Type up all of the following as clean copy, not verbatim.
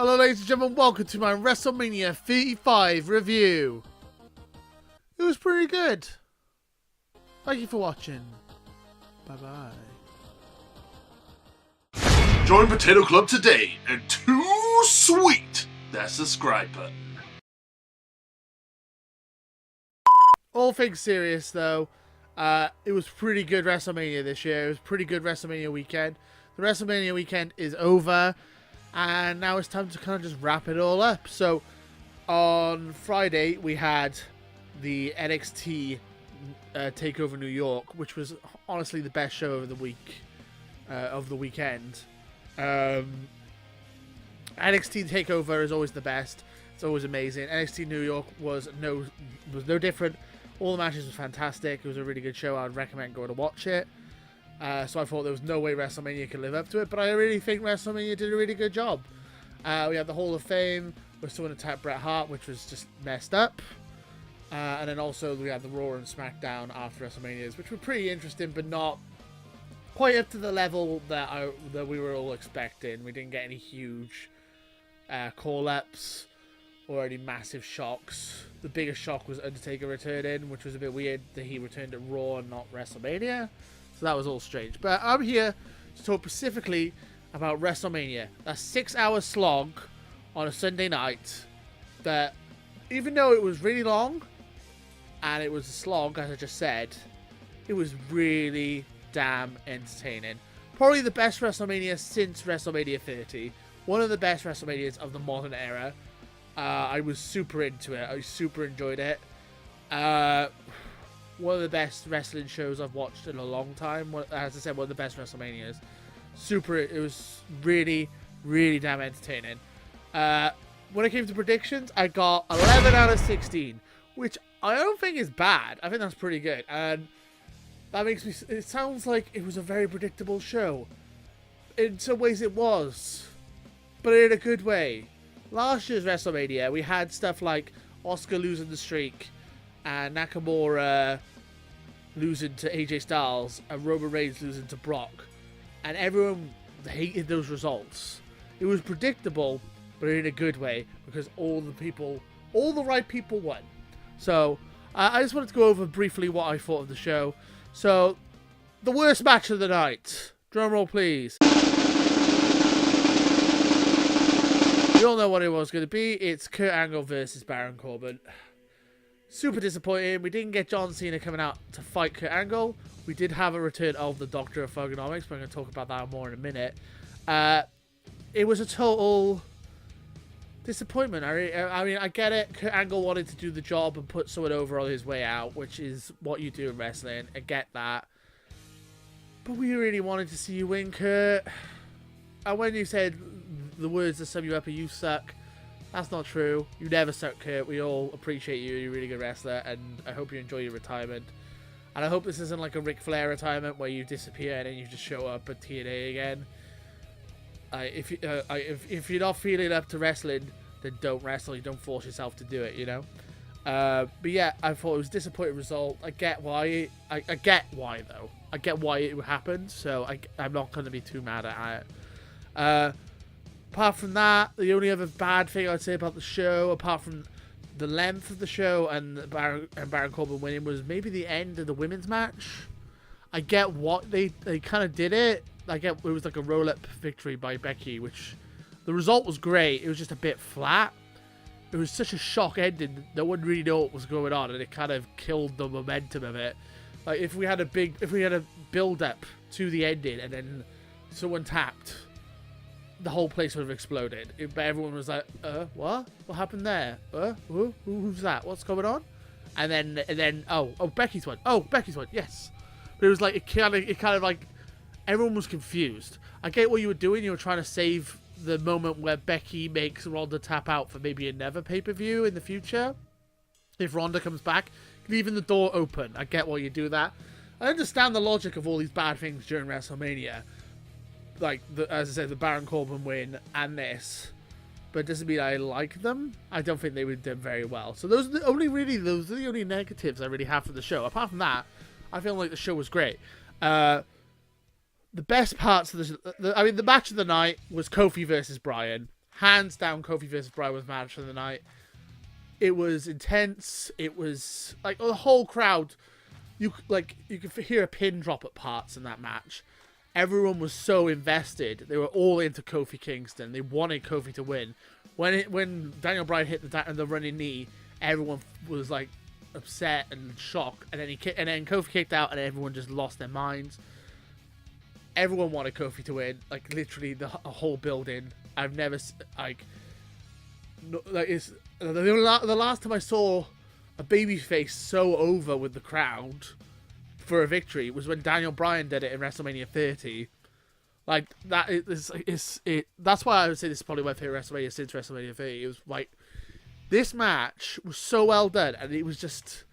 Hello ladies and gentlemen, welcome to my Wrestlemania 35 review. It was pretty good. Thank you for watching. Bye bye. Join Potato Club today and too sweet that subscribe button. All things serious though, it was pretty good WrestleMania this year. It was pretty good WrestleMania weekend. The WrestleMania weekend is over, and now it's time to kind of just wrap it all up. So, on Friday we had the NXT Takeover New York, which was honestly the best show of the week, of the weekend. NXT Takeover is always the best. It's always amazing. NXT New York was no different. All the matches were fantastic. It was a really good show. I would recommend going to watch it. So I thought there was no way WrestleMania could live up to it, but I really think WrestleMania did a really good job. We had the Hall of Fame. We're still going to attack Bret Hart, which was just messed up. And then also we had the Raw and SmackDown after WrestleManias, which were pretty interesting, but not quite up to the level that we were all expecting. We didn't get any huge call-ups or any massive shocks. The biggest shock was Undertaker returning, which was a bit weird that he returned at Raw and not WrestleMania. So that was all strange. But I'm here to talk specifically about WrestleMania. That 6-hour slog on a Sunday night that, even though it was really long and it was a slog, as I just said, it was really damn entertaining. Probably the best WrestleMania since WrestleMania 30. One of the best WrestleManias of the modern era. I was super into it. I super enjoyed it. One of the best wrestling shows I've watched in a long time. As I said, one of the best WrestleManias. It was really, really damn entertaining. When it came to predictions, I got 11 out of 16, which I don't think is bad. I think that's pretty good. And that makes me... It sounds like it was a very predictable show. In some ways it was, but in a good way. Last year's WrestleMania, we had stuff like Oscar losing the streak, and Nakamura losing to AJ Styles, and Roman Reigns losing to Brock. And everyone hated those results. It was predictable, but in a good way, because all the right people won. So, I just wanted to go over briefly what I thought of the show. So, the worst match of the night. Drum roll, please. You all know what it was going to be. It's Kurt Angle versus Baron Corbin. Super disappointing. We didn't get John Cena coming out to fight Kurt Angle. We did have a return of the Doctor of Thugonomics, but I'm going to talk about that more in a minute. It was a total disappointment. I mean, I get it. Kurt Angle wanted to do the job and put someone over on his way out, which is what you do in wrestling. I get that. But we really wanted to see you win, Kurt. And when you said the words that sum you up are "you suck," that's not true. You never suck, Kurt. We all appreciate you. You're a really good wrestler, and I hope you enjoy your retirement. And I hope this isn't like a Ric Flair retirement where you disappear and then you just show up at TNA again. If you're not feeling up to wrestling, then don't wrestle. You don't force yourself to do it, you know. But yeah, I thought it was a disappointing result. I get why. I get why though. I get why it happened. So I'm not going to be too mad at it. Apart from that, the only other bad thing I'd say about the show, apart from the length of the show and Baron Corbin winning, was maybe the end of the women's match. I get what they kind of did it. I get it was like a roll-up victory by Becky, which the result was great. It was just a bit flat. It was such a shock ending. No one really knew what was going on, and it kind of killed the momentum of it. Like if we had a build-up to the ending and then someone tapped, the whole place would have exploded. But everyone was like, what? What happened there? Who's that? What's going on? And then, oh, Becky's won. Oh, Becky's won. Yes. But it was like, it kind of like, everyone was confused. I get what you were doing. You were trying to save the moment where Becky makes Ronda tap out for maybe another pay-per-view in the future. If Ronda comes back, leaving the door open. I get why you do that. I understand the logic of all these bad things during WrestleMania. Like, as I said, the Baron Corbin win and this. But it doesn't mean I like them. I don't think they would do very well. So those are the only negatives I really have for the show. Apart from that, I feel like the show was great. The best parts of the match of the night was Kofi versus Bryan. hands down, Kofi versus Bryan was match of the night. It was intense. It was like the whole crowd. You could hear a pin drop at parts in that match. Everyone was so invested. They were all into Kofi Kingston. They wanted Kofi to win. When Daniel Bryan hit the running knee, everyone was like upset and shocked. And then Kofi kicked out, and everyone just lost their minds. Everyone wanted Kofi to win. Like literally the whole building. I've never it's the last time I saw a babyface so over with the crowd for a victory was when Daniel Bryan did it in WrestleMania 30. Like that that's why I would say this is probably my favorite WrestleMania since WrestleMania 30. It was like this match was so well done, and it was just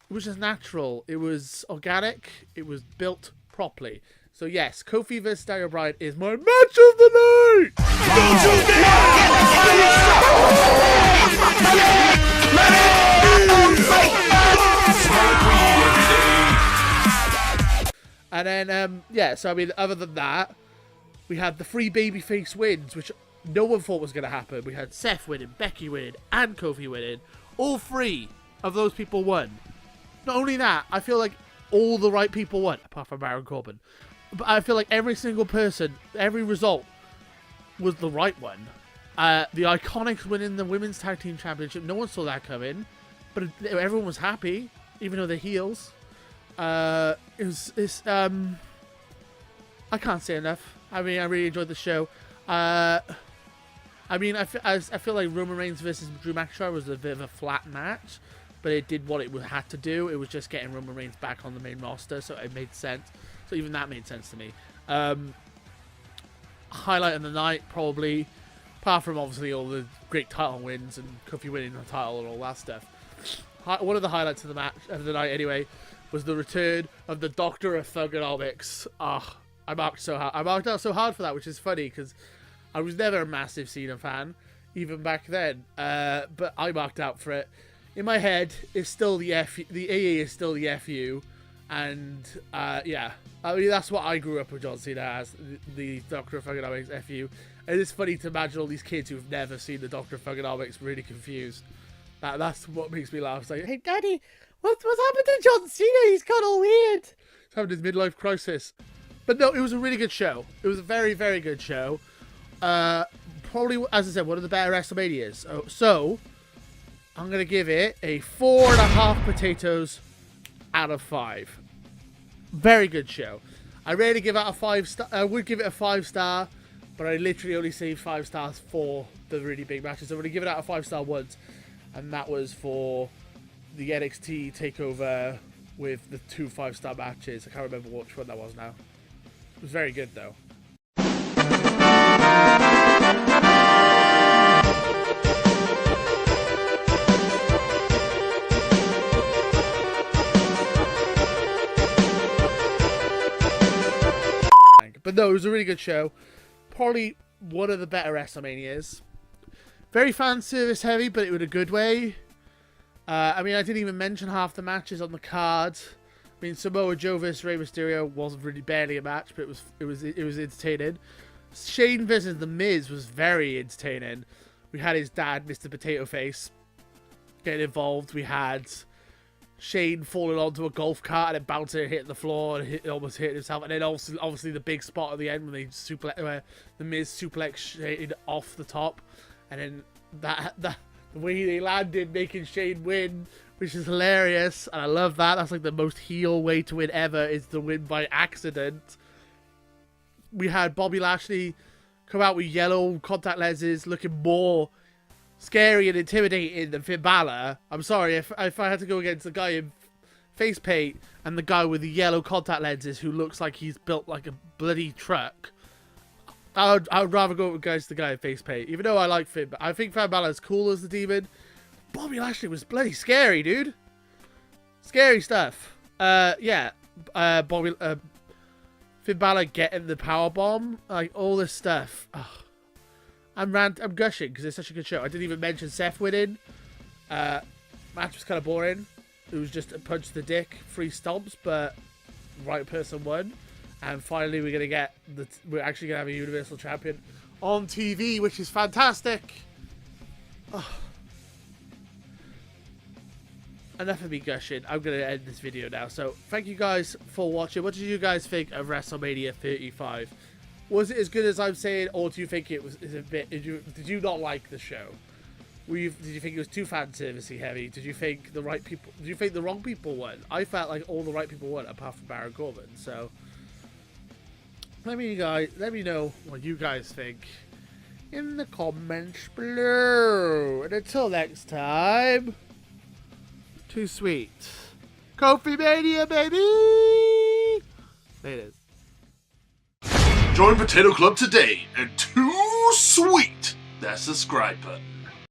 natural. It was organic. It was built properly. So yes, Kofi vs Daniel Bryan is my match of the night. And then so I mean, other than that, we had the 3 babyface wins, which no one thought was going to happen. We had Seth winning, Becky winning, and Kofi winning. All 3 of those people won. Not only that, I feel like all the right people won, apart from Baron Corbin. But I feel like every single person, every result was the right one. The Iconics winning the Women's Tag Team Championship, no one saw that coming. But everyone was happy, even though they're heels. I can't say enough. I mean, I really enjoyed the show. I feel like Roman Reigns versus Drew McIntyre was a bit of a flat match, but it did what it had to do. It was just getting Roman Reigns back on the main roster, so it made sense. So even that made sense to me. Highlight of the night, probably, apart from obviously all the great title wins and Kofi winning the title and all that stuff. One of the highlights of the match of the night, anyway, was the return of the Doctor of Thugonomics. I marked so hard. I marked out so hard for that, which is funny because I was never a massive Cena fan, even back then. But I marked out for it. In my head, it's still the AA is still the FU. And, yeah. I mean, that's what I grew up with John Cena as, the Doctor of Thugonomics FU. And it's funny to imagine all these kids who've never seen the Doctor of Thugonomics really confused. That's what makes me laugh. It's like, hey, Daddy, what's happened to John Cena? He's got all weird. He's having his midlife crisis. But no, it was a really good show. It was a very, very good show. Probably, as I said, one of the better WrestleManias. So, I'm going to give it a 4.5 potatoes out of 5. Very good show. I rarely give out a 5 star. I would give it a 5 star, but I literally only say 5 stars for the really big matches. I'm going to give it out a 5 star once, and that was for the NXT takeover with the 2 5-star matches. I can't remember which one that was now. It was very good though. But no, it was a really good show. Probably one of the better WrestleManias. Very fan service heavy, but it was a good way. I mean, I didn't even mention half the matches on the card. I mean, Samoa Joe versus Rey Mysterio wasn't really barely a match, but it was entertaining. Shane versus The Miz was very entertaining. We had his dad, Mr. Potato Face, getting involved. We had Shane falling onto a golf cart and then bouncing and hitting the floor and almost hitting himself. And then obviously the big spot at the end when The Miz suplex Shane off the top, and then the way they landed, making Shane win, which is hilarious, and I love that. That's like the most heel way to win ever, is to win by accident. We had Bobby Lashley come out with yellow contact lenses, looking more scary and intimidating than Finn Balor. I'm sorry, if I had to go against the guy in face paint and the guy with the yellow contact lenses who looks like he's built like a bloody truck, I would rather go against the guy in face paint. Even though I like Finn, but I think Finn Balor's cool as the Demon. Bobby Lashley was bloody scary, dude. Scary stuff. Yeah. Finn Balor getting the powerbomb, like all this stuff. Oh, I'm gushing because it's such a good show. I didn't even mention Seth winning. Match was kind of boring. It was just a punch to the dick, 3 stomps, but right person won. And finally, we're actually gonna have a Universal Champion on TV, which is fantastic. Oh. Enough of me gushing. I'm gonna end this video now. So thank you guys for watching. What did you guys think of WrestleMania 35? Was it as good as I'm saying, or do you think it was a bit? Did you not like the show? Did you think it was too fan servicey heavy? Did you think the right people? Did you think the wrong people won? I felt like all the right people won, apart from Baron Corbin. So let me know what you guys think in the comments below. And until next time, too sweet. Kofi Mania, baby. There it is. Join Potato Club today and too sweet that subscribe button.